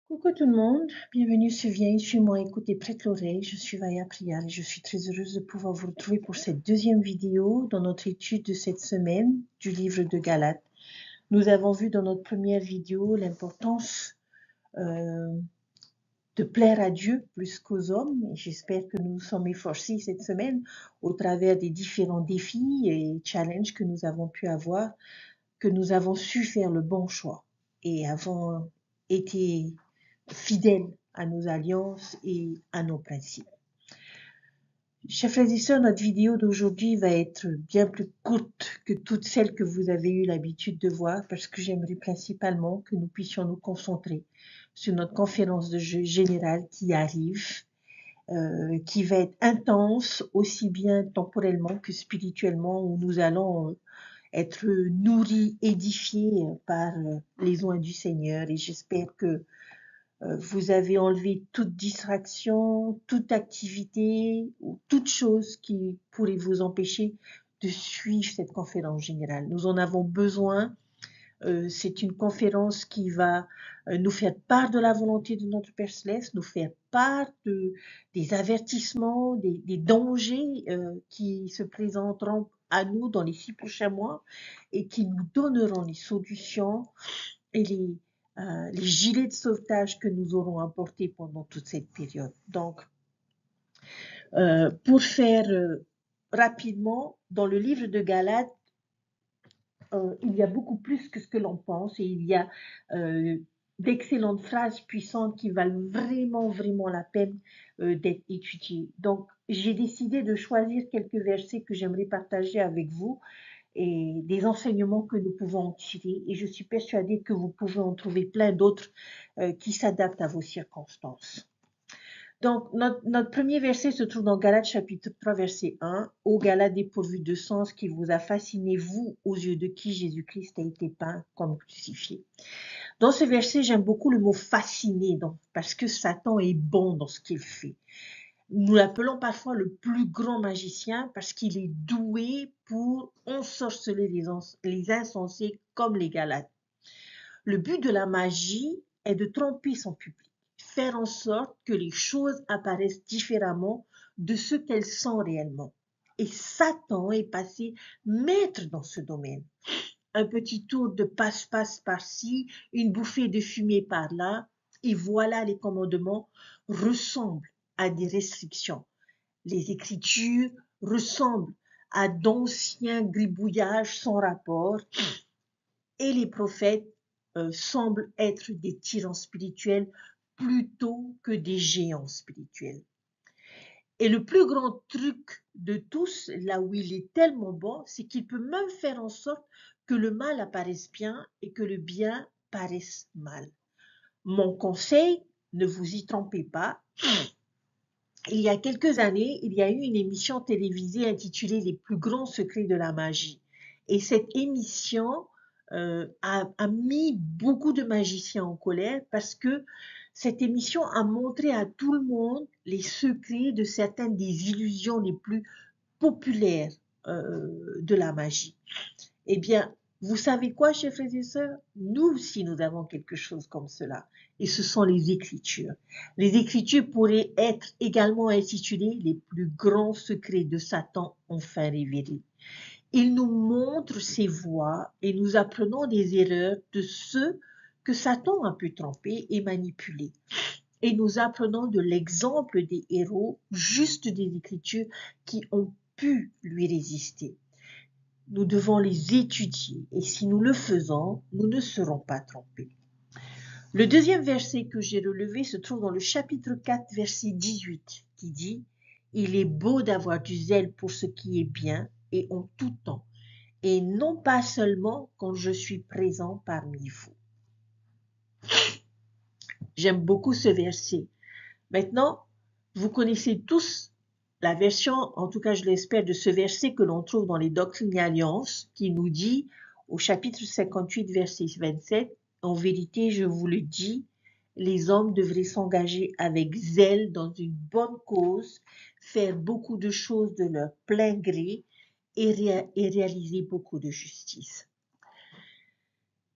Coucou tout le monde, bienvenue sur Viens, suis-moi, écoute et prête l'oreille. Je suis Vaya Priya et je suis très heureuse de pouvoir vous retrouver pour cette deuxième vidéo dans notre étude de cette semaine du livre de Galates. Nous avons vu dans notre première vidéo l'importance euh, de plaire à Dieu plus qu'aux hommes et j'espère que nous nous sommes efforcés cette semaine au travers des différents défis et challenges que nous avons pu avoir, que nous avons su faire le bon choix et avons été fidèles à nos alliances et à nos principes. Chers frères et sœurs, notre vidéo d'aujourd'hui va être bien plus courte que toutes celles que vous avez eu l'habitude de voir parce que j'aimerais principalement que nous puissions nous concentrer sur notre conférence de jeu générale qui arrive, qui va être intense aussi bien temporellement que spirituellement, où nous allons être nourris, édifiés par les oins du Seigneur. Et j'espère que vous avez enlevé toute distraction, toute activité ou toute chose qui pourrait vous empêcher de suivre cette conférence générale. Nous en avons besoin. C'est une conférence qui va nous faire part de la volonté de notre Père Céleste, nous faire part des avertissements, des dangers qui se présenteront à nous dans les 6 prochains mois et qui nous donneront les solutions et les gilets de sauvetage que nous aurons apportés pendant toute cette période. Donc, pour faire rapidement, dans le livre de Galates, il y a beaucoup plus que ce que l'on pense et il y a d'excellentes phrases puissantes qui valent vraiment la peine d'être étudiées. Donc, j'ai décidé de choisir quelques versets que j'aimerais partager avec vous et des enseignements que nous pouvons en tirer. Et je suis persuadée que vous pouvez en trouver plein d'autres qui s'adaptent à vos circonstances. Donc, notre premier verset se trouve dans Galates chapitre 3, verset 1. Ô Galates dépourvus de sens qui vous a fasciné, vous, aux yeux de qui Jésus-Christ a été peint comme crucifié. Dans ce verset, j'aime beaucoup le mot fasciné, donc, parce que Satan est bon dans ce qu'il fait. Nous l'appelons parfois le plus grand magicien parce qu'il est doué pour ensorceler les insensés comme les Galates. Le but de la magie est de tromper son public, faire en sorte que les choses apparaissent différemment de ce qu'elles sont réellement. Et Satan est passé maître dans ce domaine. Un petit tour de passe-passe par-ci, une bouffée de fumée par-là, et voilà les commandements ressemblent à des restrictions. Les Écritures ressemblent à d'anciens gribouillages sans rapport et les prophètes semblent être des tyrans spirituels plutôt que des géants spirituels. Et le plus grand truc de tous, là où il est tellement bon, c'est qu'il peut même faire en sorte que le mal apparaisse bien et que le bien paraisse mal. Mon conseil, ne vous y trompez pas. Il y a quelques années, il y a eu une émission télévisée intitulée Les plus grands secrets de la magie. Et cette émission a mis beaucoup de magiciens en colère parce que cette émission a montré à tout le monde les secrets de certaines des illusions les plus populaires de la magie. Eh bien, vous savez quoi, chers frères et sœurs? Nous aussi, nous avons quelque chose comme cela. Et ce sont les Écritures. Les Écritures pourraient être également intitulées les plus grands secrets de Satan enfin révélés. Il nous montre ses voies et nous apprenons des erreurs de ceux que Satan a pu tromper et manipuler. Et nous apprenons de l'exemple des héros justes des Écritures qui ont pu lui résister. Nous devons les étudier et si nous le faisons, nous ne serons pas trompés. Le deuxième verset que j'ai relevé se trouve dans le chapitre 4, verset 18, qui dit « Il est beau d'avoir du zèle pour ce qui est bien et en tout temps, et non pas seulement quand je suis présent parmi vous. » J'aime beaucoup ce verset. Maintenant, vous connaissez tous la version, en tout cas je l'espère, de ce verset que l'on trouve dans les Doctrines et Alliances, qui nous dit au chapitre 58, verset 27, « En vérité, je vous le dis, les hommes devraient s'engager avec zèle dans une bonne cause, faire beaucoup de choses de leur plein gré et réaliser beaucoup de justice. »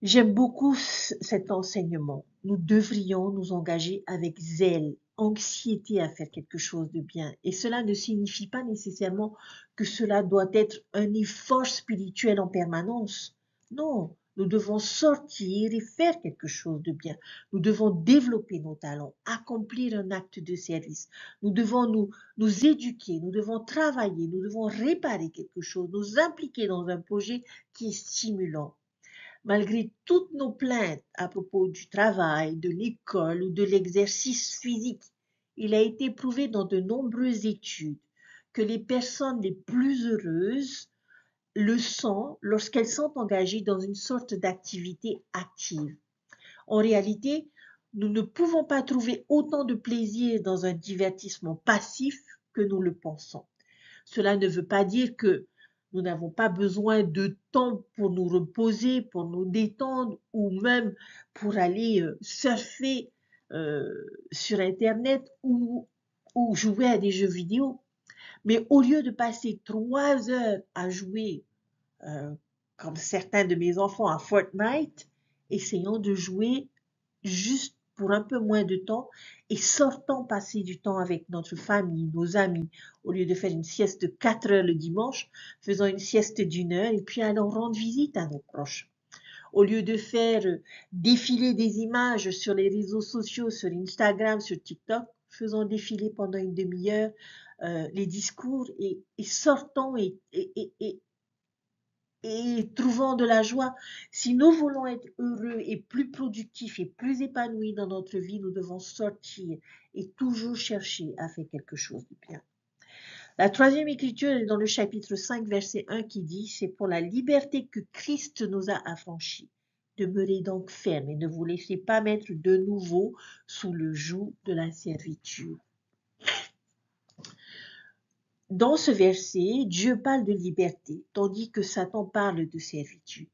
J'aime beaucoup cet enseignement nous devrions nous engager avec zèle, anxiété à faire quelque chose de bien. Et cela ne signifie pas nécessairement que cela doit être un effort spirituel en permanence. Non, nous devons sortir et faire quelque chose de bien. Nous devons développer nos talents, accomplir un acte de service. Nous devons nous éduquer, nous devons travailler, nous devons réparer quelque chose, nous impliquer dans un projet qui est stimulant. Malgré toutes nos plaintes à propos du travail, de l'école ou de l'exercice physique, il a été prouvé dans de nombreuses études que les personnes les plus heureuses le sont lorsqu'elles sont engagées dans une sorte d'activité active. En réalité, nous ne pouvons pas trouver autant de plaisir dans un divertissement passif que nous le pensons. Cela ne veut pas dire que nous n'avons pas besoin de temps pour nous reposer, pour nous détendre ou même pour aller surfer euh, sur Internet ou jouer à des jeux vidéo. Mais au lieu de passer 3 heures à jouer, euh, comme certains de mes enfants, à Fortnite, essayons de jouer juste pour un peu moins de temps et sortons passer du temps avec notre famille, nos amis. Au lieu de faire une sieste de 4 heures le dimanche, faisons une sieste d'1 heure et puis allons rendre visite à nos proches. Au lieu de faire défiler des images sur les réseaux sociaux, sur Instagram, sur TikTok, faisons défiler pendant une demi-heure les discours et sortons et trouvons de la joie. Si nous voulons être heureux et plus productifs et plus épanouis dans notre vie, nous devons sortir et toujours chercher à faire quelque chose de bien. La troisième écriture est dans le chapitre 5, verset 1 qui dit « C'est pour la liberté que Christ nous a affranchis. Demeurez donc fermes et ne vous laissez pas mettre de nouveau sous le joug de la servitude. » Dans ce verset, Dieu parle de liberté, tandis que Satan parle de servitude.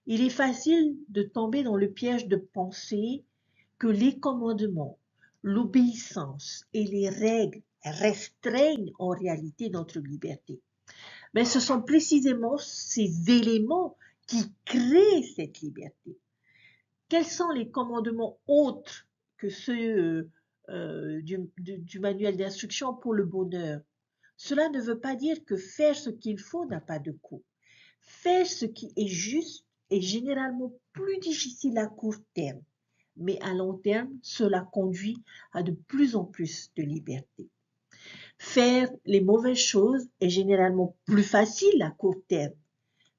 Il est facile de tomber dans le piège de penser que les commandements, l'obéissance et les règles restreignent en réalité notre liberté. Mais ce sont précisément ces éléments qui créent cette liberté. Quels sont les commandements autres que ceux du manuel d'instruction pour le bonheur? Cela ne veut pas dire que faire ce qu'il faut n'a pas de coût. Faire ce qui est juste est généralement plus difficile à court terme, mais à long terme, cela conduit à de plus en plus de liberté. Faire les mauvaises choses est généralement plus facile à court terme,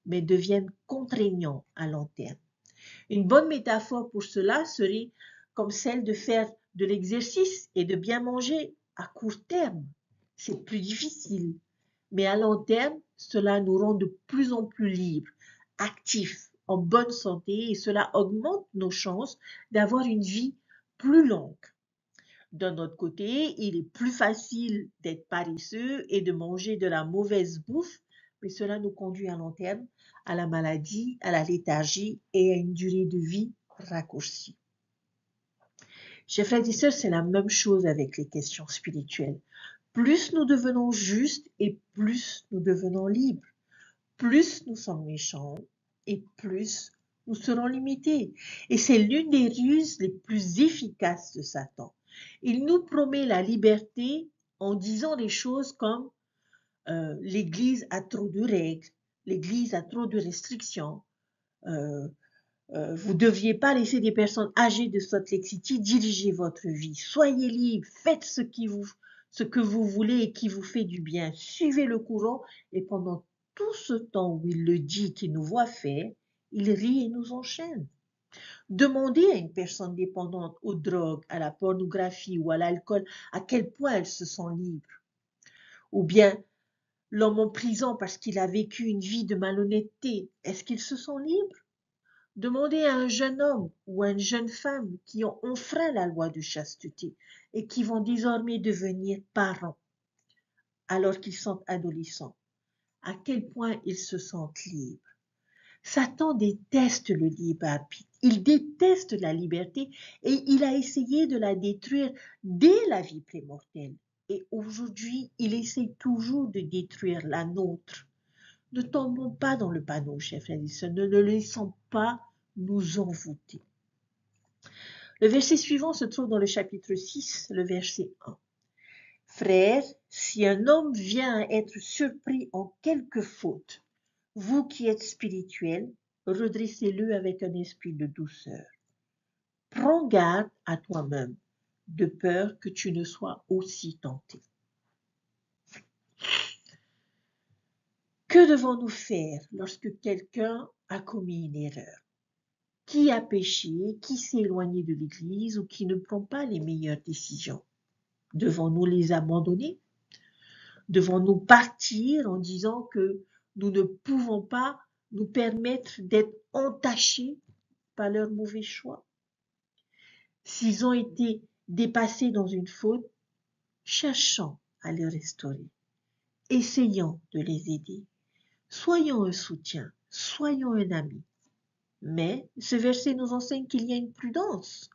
mais devient contraignant à long terme. Une bonne métaphore pour cela serait comme celle de faire de l'exercice et de bien manger à court terme. C'est plus difficile, mais à long terme, cela nous rend de plus en plus libres, actifs, en bonne santé et cela augmente nos chances d'avoir une vie plus longue. D'un autre côté, il est plus facile d'être paresseux et de manger de la mauvaise bouffe, mais cela nous conduit à long terme à la maladie, à la léthargie et à une durée de vie raccourcie. Chers frères et sœurs, c'est la même chose avec les questions spirituelles. Plus nous devenons justes et plus nous devenons libres. Plus nous sommes méchants et plus nous serons limités. Et c'est l'une des ruses les plus efficaces de Satan. Il nous promet la liberté en disant des choses comme l'Église a trop de règles, l'Église a trop de restrictions, vous ne deviez pas laisser des personnes âgées de Salt Lake City diriger votre vie. Soyez libre, faites ce que vous voulez et qui vous fait du bien. Suivez le courant et pendant tout ce temps où il le dit qu'il nous voit faire, il rit et nous enchaîne. Demandez à une personne dépendante aux drogues, à la pornographie ou à l'alcool à quel point elle se sent libre. Ou bien l'homme en prison parce qu'il a vécu une vie de malhonnêteté, est-ce qu'il se sent libre? Demandez à un jeune homme ou à une jeune femme qui ont enfreint la loi de chasteté et qui vont désormais devenir parents alors qu'ils sont adolescents, à quel point ils se sentent libres. Satan déteste le libre arbitre, il déteste la liberté et il a essayé de la détruire dès la vie prémortelle. Et aujourd'hui, il essaie toujours de détruire la nôtre. Ne tombons pas dans le panneau, chers frères et sœurs, ne le laissons pas nous envoûter. Le verset suivant se trouve dans le chapitre 6, le verset 1. Frères, si un homme vient à être surpris en quelque faute, vous qui êtes spirituels, redressez-le avec un esprit de douceur. Prends garde à toi-même, de peur que tu ne sois aussi tenté. Que devons-nous faire lorsque quelqu'un a commis une erreur? Qui a péché, qui s'est éloigné de l'Église ou qui ne prend pas les meilleures décisions? Devons-nous les abandonner? Devons-nous partir en disant que nous ne pouvons pas nous permettre d'être entachés par leurs mauvais choix? S'ils ont été dépassés dans une faute, cherchons à les restaurer. Essayons de les aider. Soyons un soutien, soyons un ami. Mais ce verset nous enseigne qu'il y a une prudence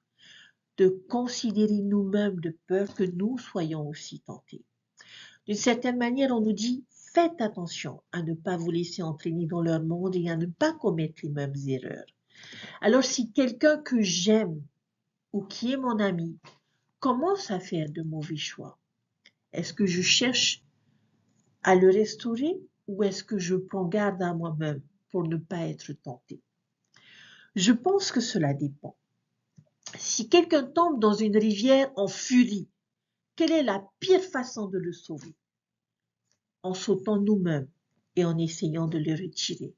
de considérer nous-mêmes de peur que nous soyons aussi tentés. D'une certaine manière, on nous dit, faites attention à ne pas vous laisser entraîner dans leur monde et à ne pas commettre les mêmes erreurs. Alors si quelqu'un que j'aime ou qui est mon ami commence à faire de mauvais choix, est-ce que je cherche à le restaurer ou est-ce que je prends garde à moi-même pour ne pas être tenté? Je pense que cela dépend. Si quelqu'un tombe dans une rivière en furie, quelle est la pire façon de le sauver? En sautant nous-mêmes et en essayant de le retirer.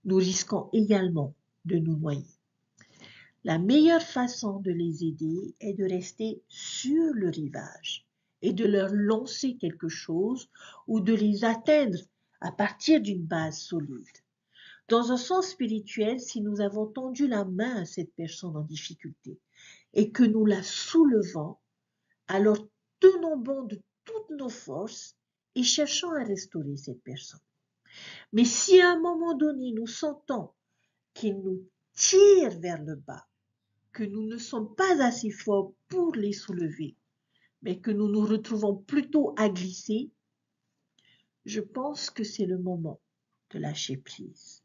Nous risquons également de nous noyer. La meilleure façon de les aider est de rester sur le rivage et de leur lancer quelque chose ou de les atteindre à partir d'une base solide. Dans un sens spirituel, si nous avons tendu la main à cette personne en difficulté et que nous la soulevons, alors tenons bon de toutes nos forces et cherchons à restaurer cette personne. Mais si à un moment donné nous sentons qu'il nous tire vers le bas, que nous ne sommes pas assez forts pour les soulever, mais que nous nous retrouvons plutôt à glisser, je pense que c'est le moment de lâcher prise,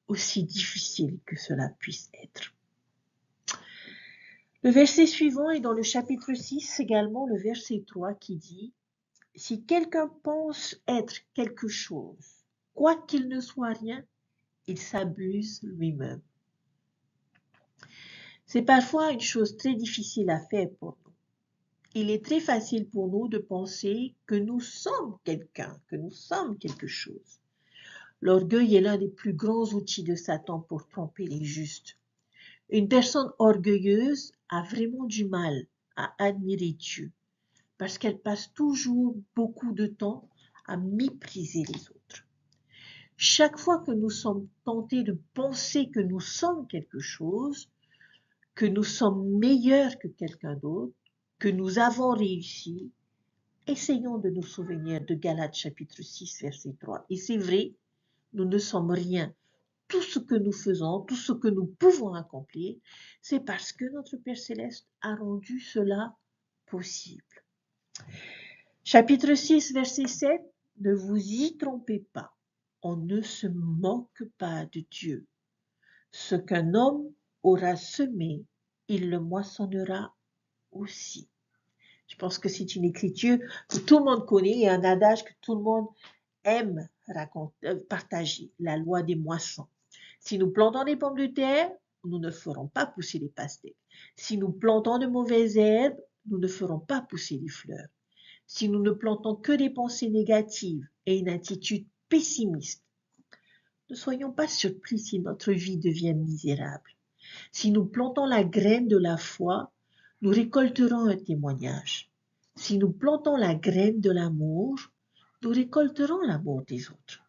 aussi difficile que cela puisse être. Le verset suivant est dans le chapitre 6, également le verset 3 qui dit « Si quelqu'un pense être quelque chose, quoi qu'il ne soit rien, il s'abuse lui-même. » C'est parfois une chose très difficile à faire pour nous. Il est très facile pour nous de penser que nous sommes quelqu'un, que nous sommes quelque chose. L'orgueil est l'un des plus grands outils de Satan pour tromper les justes. Une personne orgueilleuse a vraiment du mal à admirer Dieu parce qu'elle passe toujours beaucoup de temps à mépriser les autres. Chaque fois que nous sommes tentés de penser que nous sommes quelque chose, que nous sommes meilleurs que quelqu'un d'autre, que nous avons réussi, essayons de nous souvenir de Galates chapitre 6, verset 3. Et c'est vrai, nous ne sommes rien. Tout ce que nous faisons, tout ce que nous pouvons accomplir, c'est parce que notre Père Céleste a rendu cela possible. Chapitre 6, verset 7, ne vous y trompez pas. On ne se moque pas de Dieu. Ce qu'un homme aura semé, il le moissonnera aussi. Je pense que c'est une écriture que tout le monde connaît et un adage que tout le monde aime partager, la loi des moissons. Si nous plantons des pommes de terre, nous ne ferons pas pousser des pastèques. Si nous plantons de mauvaises herbes, nous ne ferons pas pousser des fleurs. Si nous ne plantons que des pensées négatives et une attitude pessimiste, ne soyons pas surpris si notre vie devient misérable. Si nous plantons la graine de la foi, nous récolterons un témoignage. Si nous plantons la graine de l'amour, nous récolterons l'amour des autres.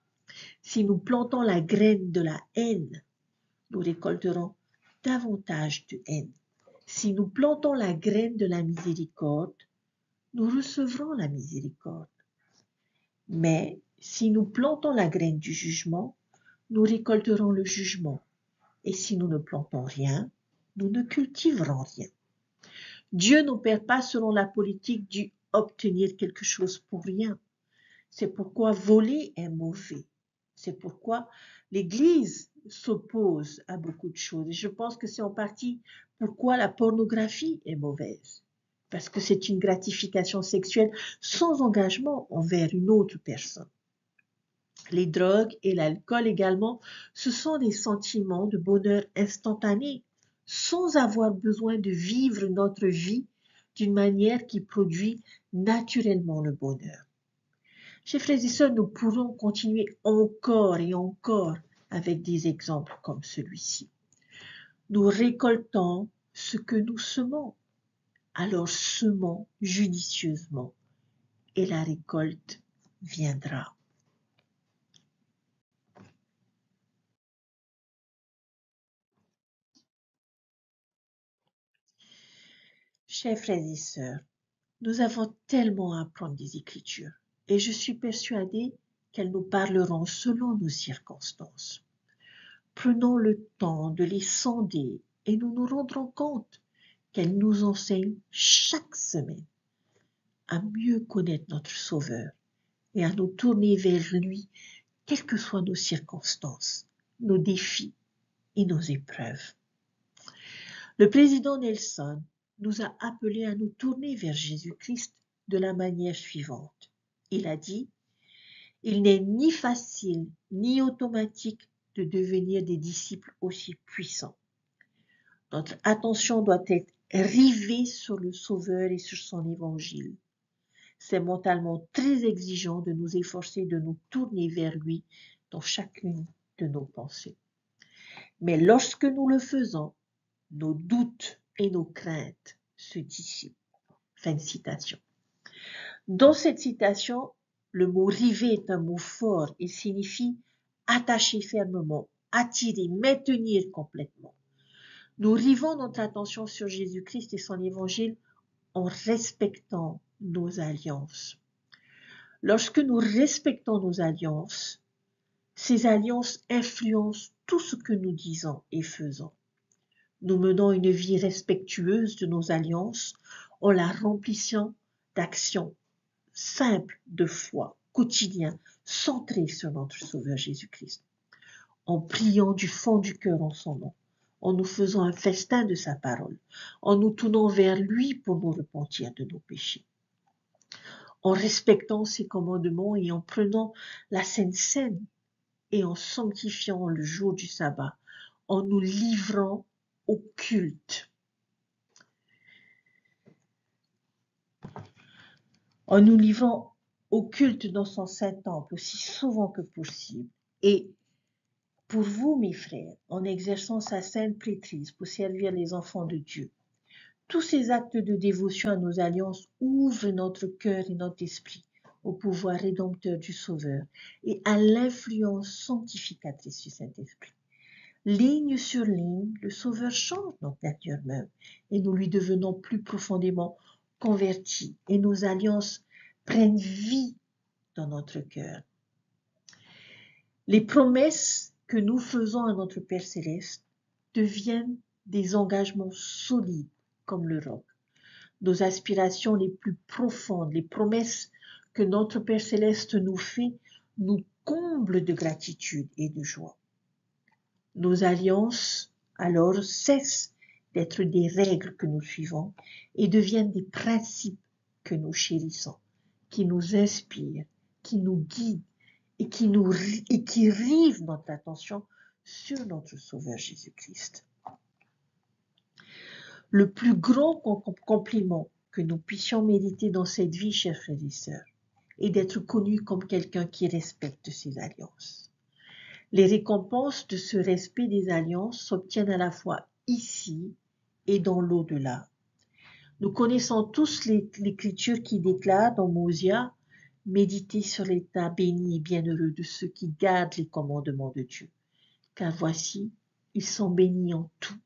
Si nous plantons la graine de la haine, nous récolterons davantage de haine. Si nous plantons la graine de la miséricorde, nous recevrons la miséricorde. Mais si nous plantons la graine du jugement, nous récolterons le jugement. Et si nous ne plantons rien, nous ne cultiverons rien. Dieu n'opère pas selon la politique du obtenir quelque chose pour rien. C'est pourquoi voler est mauvais. C'est pourquoi l'Église s'oppose à beaucoup de choses. Et je pense que c'est en partie pourquoi la pornographie est mauvaise. Parce que c'est une gratification sexuelle sans engagement envers une autre personne. Les drogues et l'alcool également, ce sont des sentiments de bonheur instantané, sans avoir besoin de vivre notre vie d'une manière qui produit naturellement le bonheur. Chers frères et sœurs, nous pourrons continuer encore et encore avec des exemples comme celui-ci. Nous récoltons ce que nous semons, alors semons judicieusement et la récolte viendra. Chers frères et sœurs, nous avons tellement à apprendre des Écritures et je suis persuadée qu'elles nous parleront selon nos circonstances. Prenons le temps de les sonder et nous nous rendrons compte qu'elles nous enseignent chaque semaine à mieux connaître notre Sauveur et à nous tourner vers lui, quelles que soient nos circonstances, nos défis et nos épreuves. Le président Nelson nous a appelés à nous tourner vers Jésus-Christ de la manière suivante. Il a dit, « Il n'est ni facile ni automatique de devenir des disciples aussi puissants. Notre attention doit être rivée sur le Sauveur et sur son évangile. C'est mentalement très exigeant de nous efforcer de nous tourner vers lui dans chacune de nos pensées. Mais lorsque nous le faisons, nos doutes et nos craintes se dissipent. » Fin de citation. Dans cette citation, le mot river est un mot fort et signifie attacher fermement, attirer, maintenir complètement. Nous rivons notre attention sur Jésus-Christ et son évangile en respectant nos alliances. Lorsque nous respectons nos alliances, ces alliances influencent tout ce que nous disons et faisons. Nous menons une vie respectueuse de nos alliances en la remplissant d'actions simples de foi, quotidiennes, centrées sur notre Sauveur Jésus-Christ, en priant du fond du cœur en son nom, en nous faisant un festin de sa parole, en nous tournant vers lui pour nous repentir de nos péchés, en respectant ses commandements et en prenant la Sainte Seine et en sanctifiant le jour du sabbat, en nous livrant au culte. En nous livrant au culte dans son saint temple aussi souvent que possible. Et pour vous, mes frères, en exerçant sa sainte prêtrise pour servir les enfants de Dieu. Tous ces actes de dévotion à nos alliances ouvrent notre cœur et notre esprit au pouvoir rédempteur du Sauveur et à l'influence sanctificatrice du Saint-Esprit. Ligne sur ligne, le Sauveur change notre nature même et nous lui devenons plus profondément convertis et nos alliances prennent vie dans notre cœur. Les promesses que nous faisons à notre Père Céleste deviennent des engagements solides comme le roc. Nos aspirations les plus profondes, les promesses que notre Père Céleste nous fait, nous comblent de gratitude et de joie. Nos alliances, alors, cessent d'être des règles que nous suivons et deviennent des principes que nous chérissons, qui nous inspirent, qui nous guident et qui rivent notre attention sur notre Sauveur Jésus-Christ. Le plus grand compliment que nous puissions mériter dans cette vie, chers frères et sœurs, est d'être connus comme quelqu'un qui respecte ses alliances. Les récompenses de ce respect des alliances s'obtiennent à la fois ici et dans l'au-delà. Nous connaissons tous l'écriture qui déclare dans Mosia, « Méditez sur l'état béni et bienheureux de ceux qui gardent les commandements de Dieu, car voici, ils sont bénis en tout.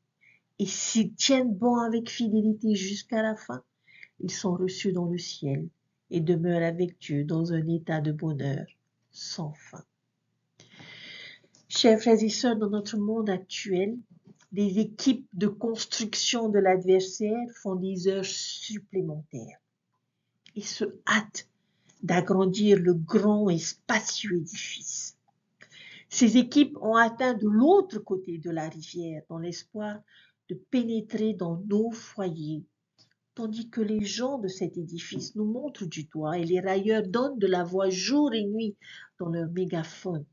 Et s'ils tiennent bon avec fidélité jusqu'à la fin, ils sont reçus dans le ciel et demeurent avec Dieu dans un état de bonheur sans fin. » Chers frères et sœurs, dans notre monde actuel, des équipes de construction de l'adversaire font des heures supplémentaires et se hâtent d'agrandir le grand et spacieux édifice. Ces équipes ont atteint de l'autre côté de la rivière dans l'espoir de pénétrer dans nos foyers, tandis que les gens de cet édifice nous montrent du doigt et les railleurs donnent de la voix jour et nuit dans leur mégaphone,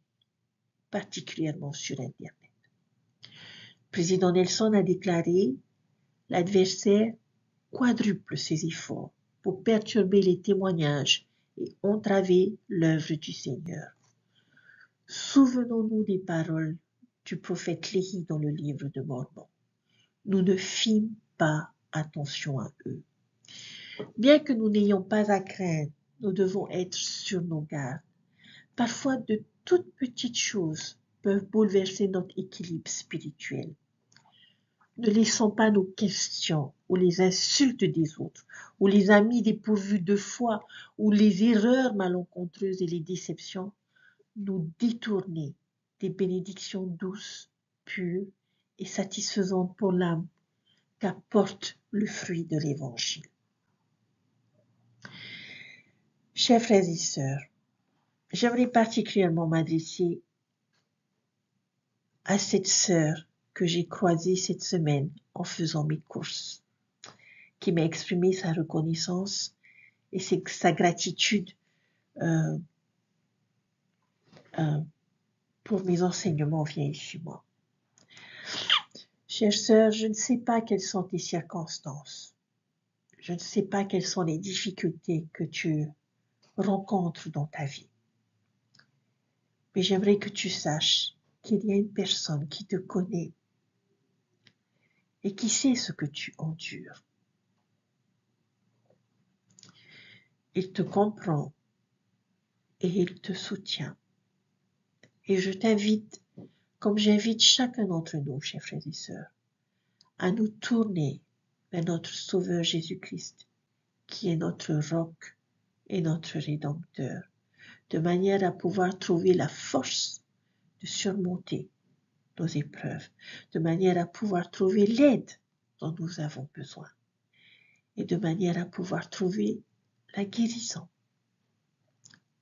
particulièrement sur Internet. Le président Nelson a déclaré: l'adversaire quadruple ses efforts pour perturber les témoignages et entraver l'œuvre du Seigneur. Souvenons-nous des paroles du prophète Léhi dans le livre de Mormon. Nous ne fîmes pas attention à eux. Bien que nous n'ayons pas à craindre, nous devons être sur nos gardes. Parfois, de toutes petites choses peuvent bouleverser notre équilibre spirituel. Ne laissons pas nos questions ou les insultes des autres, ou les amis dépourvus de foi, ou les erreurs malencontreuses et les déceptions nous détourner des bénédictions douces, pures et satisfaisantes pour l'âme qu'apporte le fruit de l'Évangile. Chers frères et sœurs, j'aimerais particulièrement m'adresser à cette sœur que j'ai croisée cette semaine en faisant mes courses, qui m'a exprimé sa reconnaissance et sa gratitude pour mes enseignements viennent chez moi. Chère sœur, je ne sais pas quelles sont tes circonstances. Je ne sais pas quelles sont les difficultés que tu rencontres dans ta vie. Mais j'aimerais que tu saches qu'il y a une personne qui te connaît et qui sait ce que tu endures. Il te comprend et il te soutient. Et je t'invite, comme j'invite chacun d'entre nous, chers frères et sœurs, à nous tourner vers notre Sauveur Jésus-Christ, qui est notre roc et notre Rédempteur, de manière à pouvoir trouver la force de surmonter nos épreuves, de manière à pouvoir trouver l'aide dont nous avons besoin et de manière à pouvoir trouver la guérison.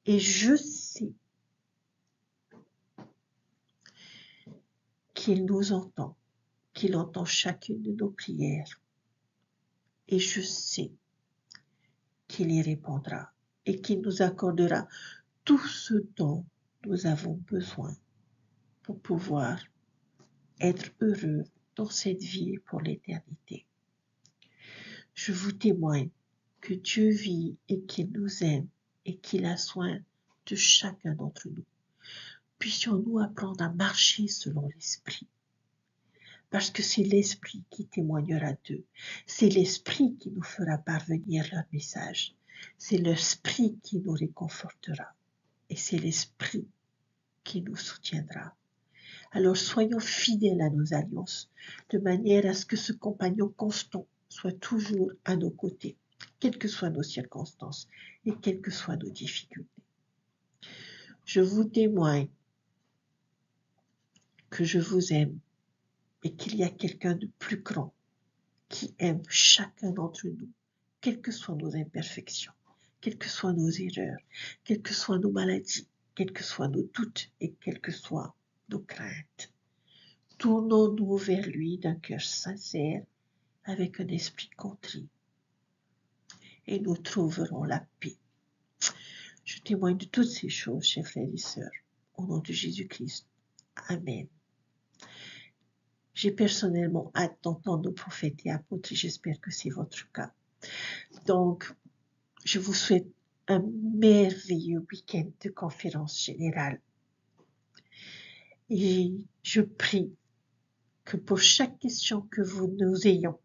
Et je sais qu'il nous entend, qu'il entend chacune de nos prières et je sais qu'il y répondra et qu'il nous accordera tout ce dont nous avons besoin pour pouvoir être heureux dans cette vie pour l'éternité. Je vous témoigne que Dieu vit et qu'il nous aime et qu'il a soin de chacun d'entre nous. Puissions-nous apprendre à marcher selon l'Esprit, parce que c'est l'Esprit qui témoignera d'eux, c'est l'Esprit qui nous fera parvenir leur message, c'est l'Esprit qui nous réconfortera et c'est l'Esprit qui nous soutiendra. Alors soyons fidèles à nos alliances, de manière à ce que ce compagnon constant soit toujours à nos côtés, quelles que soient nos circonstances et quelles que soient nos difficultés. Je vous témoigne que je vous aime et qu'il y a quelqu'un de plus grand qui aime chacun d'entre nous, quelles que soient nos imperfections, quelles que soient nos erreurs, quelles que soient nos maladies, quels que soient nos doutes et quelles que soient nos craintes. Tournons-nous vers lui d'un cœur sincère, avec un esprit contrit, et nous trouverons la paix. Je témoigne de toutes ces choses, chers frères et sœurs, au nom de Jésus-Christ. Amen. J'ai personnellement hâte d'entendre nos prophètes et apôtres et j'espère que c'est votre cas. Donc, je vous souhaite un merveilleux week-end de conférence générale. Et je prie que pour chaque question que nous ayons,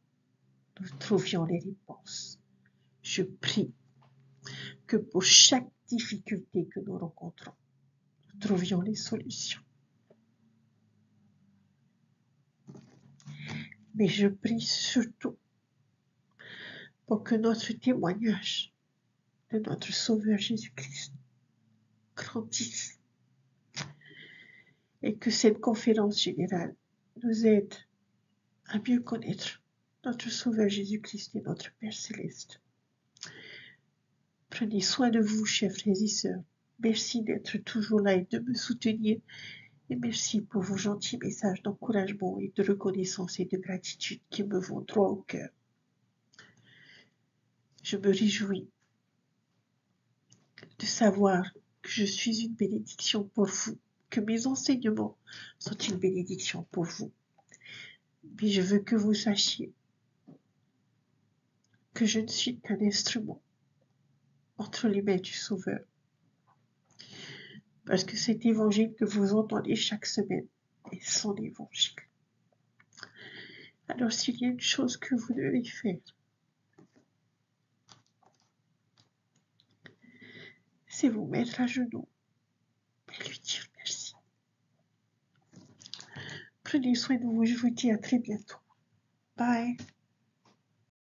nous trouvions les réponses. Je prie que pour chaque difficulté que nous rencontrons, nous trouvions les solutions. Mais je prie surtout pour que notre témoignage de notre Sauveur Jésus-Christ grandisse et que cette conférence générale nous aide à mieux connaître notre Sauveur Jésus-Christ et notre Père Céleste. Prenez soin de vous, chers frères et sœurs. Merci d'être toujours là et de me soutenir Et merci pour vos gentils messages d'encouragement et de reconnaissance et de gratitude qui me vont droit au cœur. Je me réjouis de savoir que je suis une bénédiction pour vous, que mes enseignements sont une bénédiction pour vous. Mais je veux que vous sachiez que je ne suis qu'un instrument entre les mains du Sauveur. Parce que cet évangile que vous entendez chaque semaine est son évangile. Alors s'il y a une chose que vous devez faire, c'est vous mettre à genoux et lui dire merci. Prenez soin de vous, je vous dis à très bientôt. Bye.